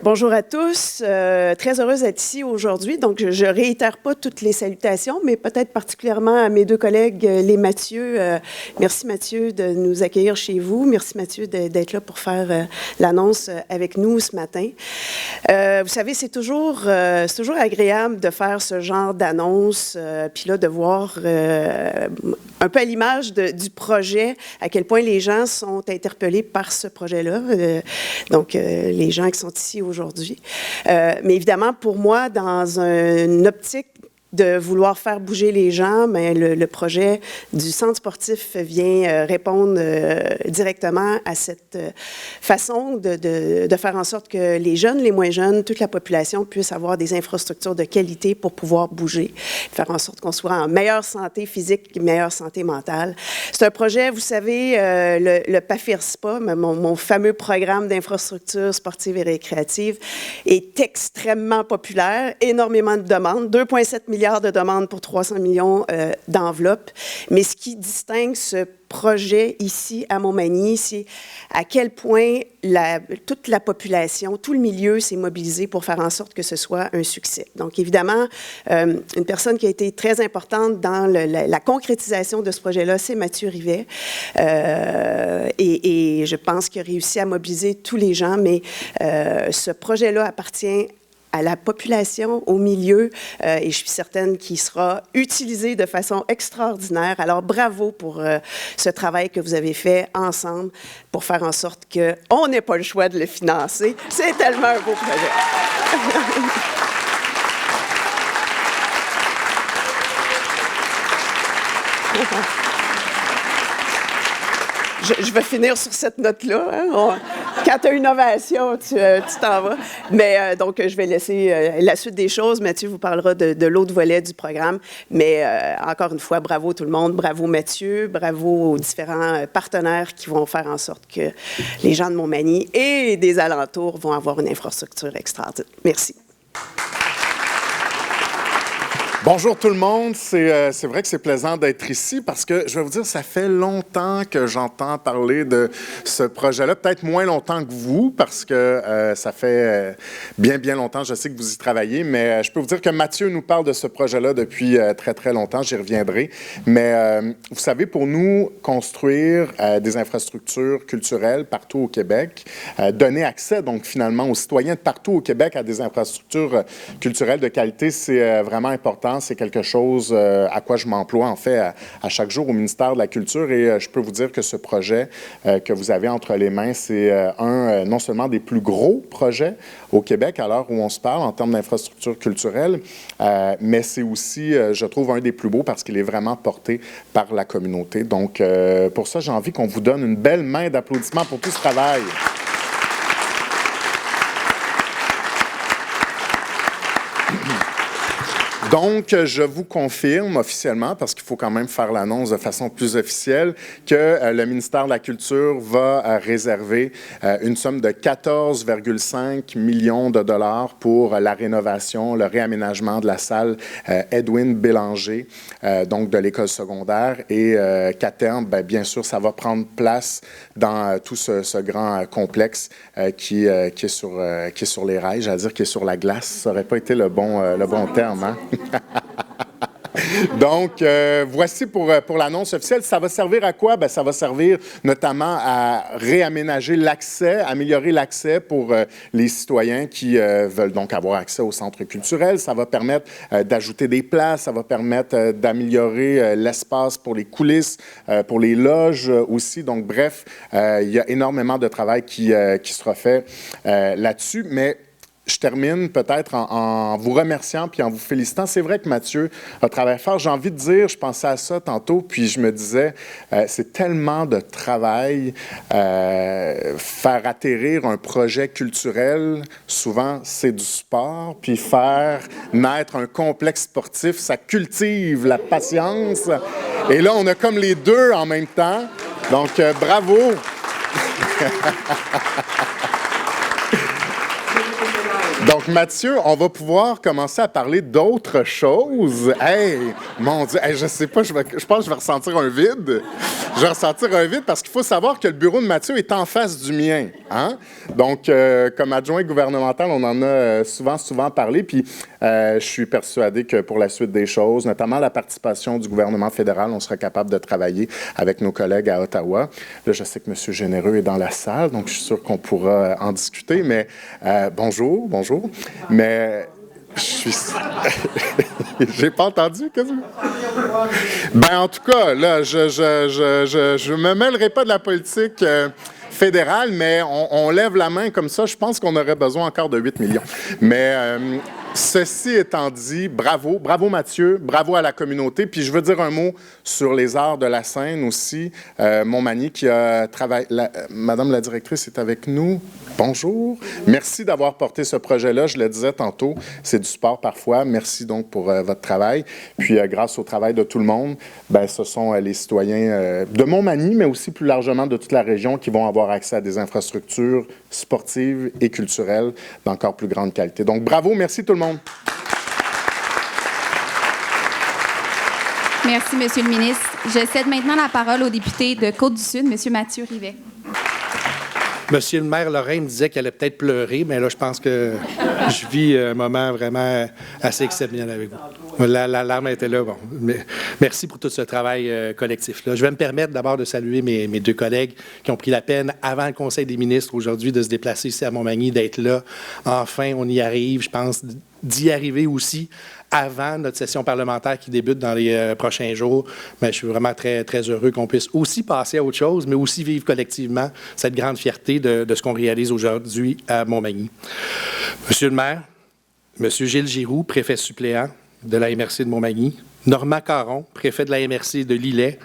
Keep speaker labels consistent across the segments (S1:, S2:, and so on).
S1: Bonjour à tous. Très heureuse d'être ici aujourd'hui. Donc, je ne réitère pas toutes les salutations, mais peut-être particulièrement à mes deux collègues, les Mathieu. Merci Mathieu de nous accueillir chez vous. Merci Mathieu d'être là pour faire l'annonce avec nous ce matin. Vous savez, c'est toujours agréable de faire ce genre d'annonce, puis là, de voir un peu à l'image du projet, à quel point les gens sont interpellés par ce projet-là. Donc, les gens qui sont ici aujourd'hui. Mais évidemment, pour moi, dans une optique de vouloir faire bouger les gens, mais le projet du centre sportif vient répondre directement à cette façon de faire en sorte que les jeunes, les moins jeunes, toute la population puisse avoir des infrastructures de qualité pour pouvoir bouger, faire en sorte qu'on soit en meilleure santé physique, meilleure santé mentale. C'est un projet, vous savez, le PAFIRSPA, mon fameux programme d'infrastructures sportives et récréatives, est extrêmement populaire, énormément de demandes, 2,7 milliards de demandes pour 300 millions d'enveloppes. Mais ce qui distingue ce projet ici à Montmagny, c'est à quel point toute la population, tout le milieu s'est mobilisé pour faire en sorte que ce soit un succès. Donc, évidemment, une personne qui a été très importante dans la concrétisation de ce projet-là, c'est Mathieu Rivet. Et je pense qu'il a réussi à mobiliser tous les gens, mais ce projet-là appartient à la population, au milieu, et je suis certaine qu'il sera utilisé de façon extraordinaire. Alors, bravo pour ce travail que vous avez fait ensemble pour faire en sorte qu'on n'ait pas le choix de le financer. C'est tellement un beau projet. Je vais finir sur cette note-là. Hein? Quand tu as une ovation, tu t'en vas. Mais donc, je vais laisser la suite des choses. Mathieu vous parlera de l'autre volet du programme. Mais encore une fois, bravo tout le monde. Bravo Mathieu. Bravo aux différents partenaires qui vont faire en sorte que les gens de Montmagny et des alentours vont avoir une infrastructure extraordinaire. Merci.
S2: Bonjour tout le monde, c'est vrai que c'est plaisant d'être ici parce que, je vais vous dire, ça fait longtemps que j'entends parler de ce projet-là, peut-être moins longtemps que vous parce que ça fait bien longtemps, je sais que vous y travaillez, mais je peux vous dire que Mathieu nous parle de ce projet-là depuis très longtemps, j'y reviendrai. Mais vous savez, pour nous, construire des infrastructures culturelles partout au Québec, donner accès donc finalement aux citoyens de partout au Québec à des infrastructures culturelles de qualité, c'est vraiment important. C'est quelque chose à quoi je m'emploie, en fait, à chaque jour au ministère de la Culture. Et je peux vous dire que ce projet que vous avez entre les mains, c'est non seulement des plus gros projets au Québec à l'heure où on se parle en termes d'infrastructures culturelles, mais c'est aussi, je trouve, un des plus beaux parce qu'il est vraiment porté par la communauté. Donc, pour ça, j'ai envie qu'on vous donne une belle main d'applaudissements pour tout ce travail. Donc, je vous confirme officiellement, parce qu'il faut quand même faire l'annonce de façon plus officielle, que le ministère de la Culture va réserver une somme de 14,5 millions de dollars pour la rénovation, le réaménagement de la salle Edwin Bélanger, donc de l'école secondaire, et qu'à terme, bien sûr, ça va prendre place dans tout ce grand complexe qui est sur les rails, j'allais dire qui est sur la glace, ça n'aurait pas été le bon terme, hein? Donc, voici pour l'annonce officielle. Ça va servir à quoi? Bien, ça va servir notamment à réaménager l'accès, améliorer l'accès pour les citoyens qui veulent donc avoir accès au centre culturel. Ça va permettre d'ajouter des places, ça va permettre d'améliorer l'espace pour les coulisses, pour les loges aussi. Donc, bref, il y a énormément de travail qui sera fait là-dessus, mais je termine peut-être en vous remerciant puis en vous félicitant. C'est vrai que Mathieu a travaillé fort. J'ai envie de dire, je pensais à ça tantôt, puis je me disais, c'est tellement de travail faire atterrir un projet culturel. Souvent, c'est du sport, puis faire naître un complexe sportif, ça cultive la patience. Et là, on a comme les deux en même temps. Donc, bravo! Donc, Mathieu, on va pouvoir commencer à parler d'autres choses. Hey, mon Dieu, hey, je sais pas, je pense que je vais ressentir un vide. Je vais ressentir un vide parce qu'il faut savoir que le bureau de Mathieu est en face du mien. Hein? Donc, comme adjoint gouvernemental, on en a souvent parlé. Puis, je suis persuadé que pour la suite des choses, notamment la participation du gouvernement fédéral, on sera capable de travailler avec nos collègues à Ottawa. Là, je sais que M. Généreux est dans la salle, donc je suis sûr qu'on pourra en discuter. Mais bonjour. Mais je suis... J'ai pas entendu, qu'est-ce que... Ben, en tout cas, là, je me mêlerai pas de la politique fédérale, mais on lève la main comme ça. Je pense qu'on aurait besoin encore de 8 millions. Mais... ceci étant dit, bravo Mathieu, bravo à la communauté. Puis je veux dire un mot sur les arts de la scène aussi. Montmagny qui a travaillé... Madame la directrice est avec nous. Bonjour. Merci d'avoir porté ce projet-là. Je le disais tantôt, c'est du sport parfois. Merci donc pour votre travail. Puis grâce au travail de tout le monde, ben, ce sont les citoyens de Montmagny, mais aussi plus largement de toute la région qui vont avoir accès à des infrastructures sportives et culturelles d'encore plus grande qualité. Donc bravo, merci tout le monde.
S3: Merci, Monsieur le ministre. Je cède maintenant la parole au député de Côte-du-Sud, Monsieur Mathieu Rivet.
S4: Monsieur le maire Lorrain me disait qu'elle allait peut-être pleurer, mais là, je pense que je vis un moment vraiment assez exceptionnel avec vous. La larme était là. Bon. Merci pour tout ce travail collectif-là. Je vais me permettre d'abord de saluer mes deux collègues qui ont pris la peine, avant le Conseil des ministres aujourd'hui, de se déplacer ici à Montmagny, d'être là. Enfin, on y arrive. Je pense d'y arriver aussi avant notre session parlementaire qui débute dans les prochains jours. Mais je suis vraiment très, très heureux qu'on puisse aussi passer à autre chose, mais aussi vivre collectivement cette grande fierté de ce qu'on réalise aujourd'hui à Montmagny. Monsieur le maire, Monsieur Gilles Giroux, préfet suppléant de la MRC de Montmagny, Normand Caron, préfet de la MRC de Lillet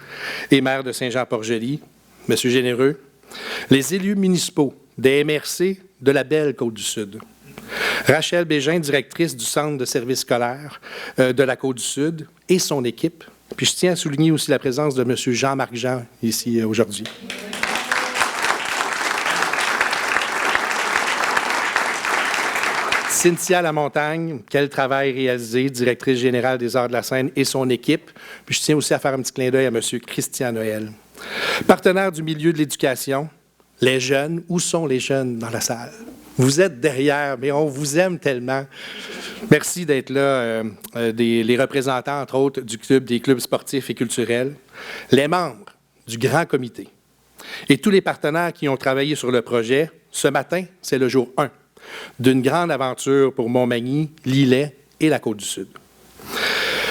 S4: et maire de Saint-Jean-Port-Joli, Monsieur Généreux, les élus municipaux des MRC de la belle Côte-du-Sud, Rachel Bégin, directrice du Centre de services scolaires de la Côte-du-Sud et son équipe. Puis je tiens à souligner aussi la présence de M. Jean-Marc Jean ici aujourd'hui. Cynthia Lamontagne, quel travail réalisé, directrice générale des arts de la scène et son équipe. Puis je tiens aussi à faire un petit clin d'œil à M. Christian Noël. Partenaire du milieu de l'éducation, les jeunes, où sont les jeunes dans la salle? Vous êtes derrière, mais on vous aime tellement. Merci d'être là, les représentants, entre autres, des clubs sportifs et culturels, les membres du grand comité et tous les partenaires qui ont travaillé sur le projet. Ce matin, c'est le jour 1 d'une grande aventure pour Montmagny, Lillet et la Côte-du-Sud.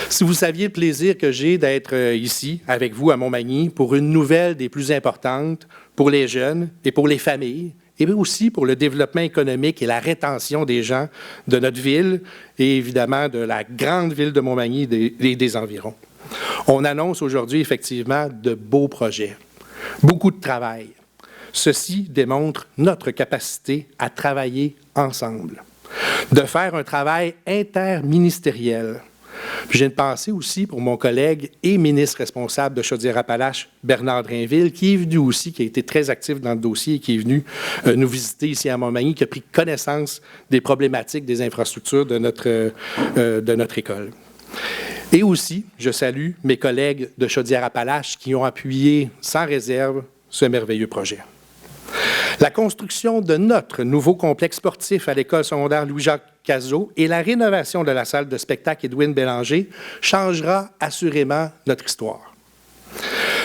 S4: Si vous saviez le plaisir que j'ai d'être ici avec vous à Montmagny pour une nouvelle des plus importantes pour les jeunes et pour les familles, et aussi pour le développement économique et la rétention des gens de notre ville et évidemment de la grande ville de Montmagny et des environs. On annonce aujourd'hui effectivement de beaux projets, beaucoup de travail. Ceci démontre notre capacité à travailler ensemble, de faire un travail interministériel. Puis j'ai une pensée aussi pour mon collègue et ministre responsable de Chaudière-Appalaches, Bernard Drainville, qui est venu aussi, qui a été très actif dans le dossier et qui est venu nous visiter ici à Montmagny, qui a pris connaissance des problématiques des infrastructures de notre école. Et aussi, je salue mes collègues de Chaudière-Appalaches qui ont appuyé sans réserve ce merveilleux projet. La construction de notre nouveau complexe sportif à l'école secondaire Louis-Jacques Cazot et la rénovation de la salle de spectacle Édouine Bélanger changera assurément notre histoire.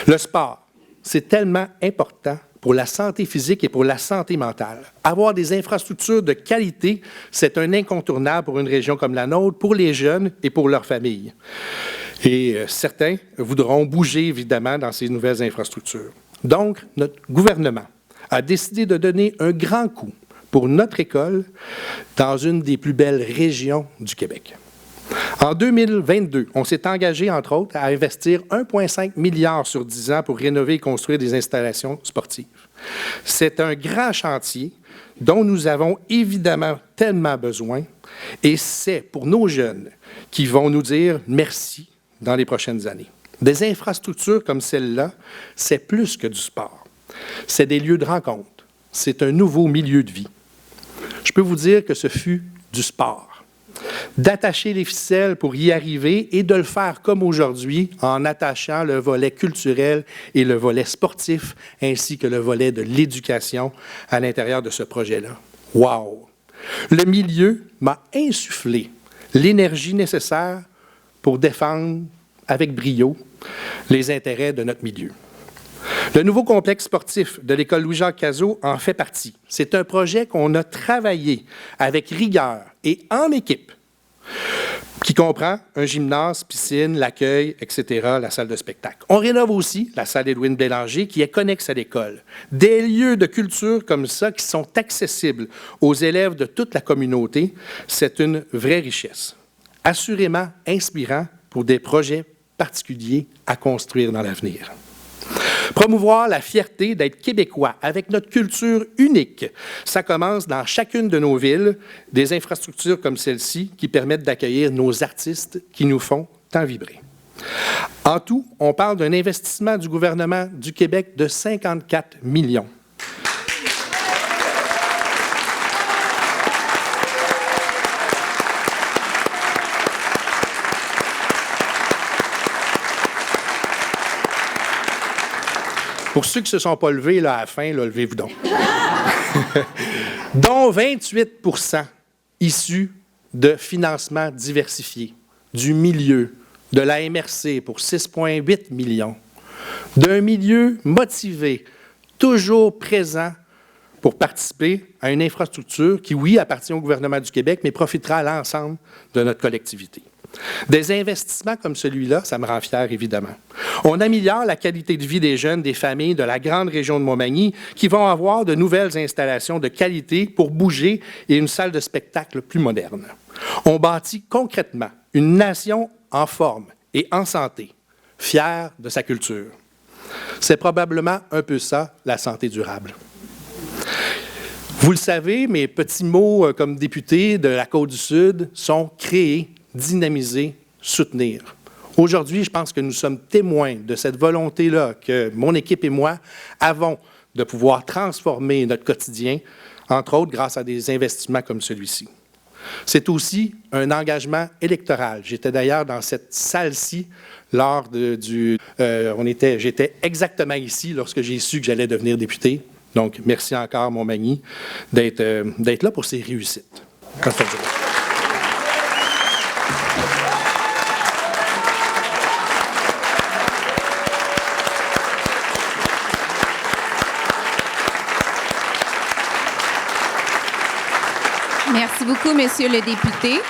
S4: Le sport, c'est tellement important pour la santé physique et pour la santé mentale. Avoir des infrastructures de qualité, c'est un incontournable pour une région comme la nôtre, pour les jeunes et pour leurs familles. Et certains voudront bouger, évidemment, dans ces nouvelles infrastructures. Donc, notre gouvernement a décidé de donner un grand coup pour notre école dans une des plus belles régions du Québec. En 2022, on s'est engagé, entre autres, à investir 1,5 milliard sur 10 ans pour rénover et construire des installations sportives. C'est un grand chantier dont nous avons évidemment tellement besoin et c'est pour nos jeunes qui vont nous dire merci dans les prochaines années. Des infrastructures comme celle-là, c'est plus que du sport. C'est des lieux de rencontre. C'est un nouveau milieu de vie. Je peux vous dire que ce fut du sport. D'attacher les ficelles pour y arriver et de le faire comme aujourd'hui en attachant le volet culturel et le volet sportif ainsi que le volet de l'éducation à l'intérieur de ce projet-là. Wow! Le milieu m'a insufflé l'énergie nécessaire pour défendre avec brio les intérêts de notre milieu. Le nouveau complexe sportif de l'École Louis-Jacques Cazot en fait partie. C'est un projet qu'on a travaillé avec rigueur et en équipe, qui comprend un gymnase, piscine, l'accueil, etc., la salle de spectacle. On rénove aussi la salle Édouine Bélanger, qui est connexe à l'école. Des lieux de culture comme ça qui sont accessibles aux élèves de toute la communauté, c'est une vraie richesse. Assurément inspirant pour des projets particuliers à construire dans l'avenir. Promouvoir la fierté d'être québécois avec notre culture unique. Ça commence dans chacune de nos villes, des infrastructures comme celle-ci qui permettent d'accueillir nos artistes qui nous font tant vibrer. En tout, on parle d'un investissement du gouvernement du Québec de 54 millions. Pour ceux qui ne se sont pas levés là, à la fin, là, levez-vous donc. Dont 28 % issus de financements diversifiés, du milieu, de la MRC pour 6,8 millions, d'un milieu motivé, toujours présent pour participer à une infrastructure qui, oui, appartient au gouvernement du Québec, mais profitera à l'ensemble de notre collectivité. Des investissements comme celui-là, ça me rend fier, évidemment. On améliore la qualité de vie des jeunes, des familles de la grande région de Montmagny qui vont avoir de nouvelles installations de qualité pour bouger et une salle de spectacle plus moderne. On bâtit concrètement une nation en forme et en santé, fière de sa culture. C'est probablement un peu ça, la santé durable. Vous le savez, mes petits mots comme député de la Côte-du-Sud sont créés, dynamiser, soutenir. Aujourd'hui, je pense que nous sommes témoins de cette volonté-là que mon équipe et moi avons de pouvoir transformer notre quotidien, entre autres grâce à des investissements comme celui-ci. C'est aussi un engagement électoral. J'étais d'ailleurs dans cette salle-ci lors j'étais exactement ici lorsque j'ai su que j'allais devenir député. Donc, merci encore, Montmagny, d'être là pour ces réussites.
S3: Merci beaucoup, Monsieur le député.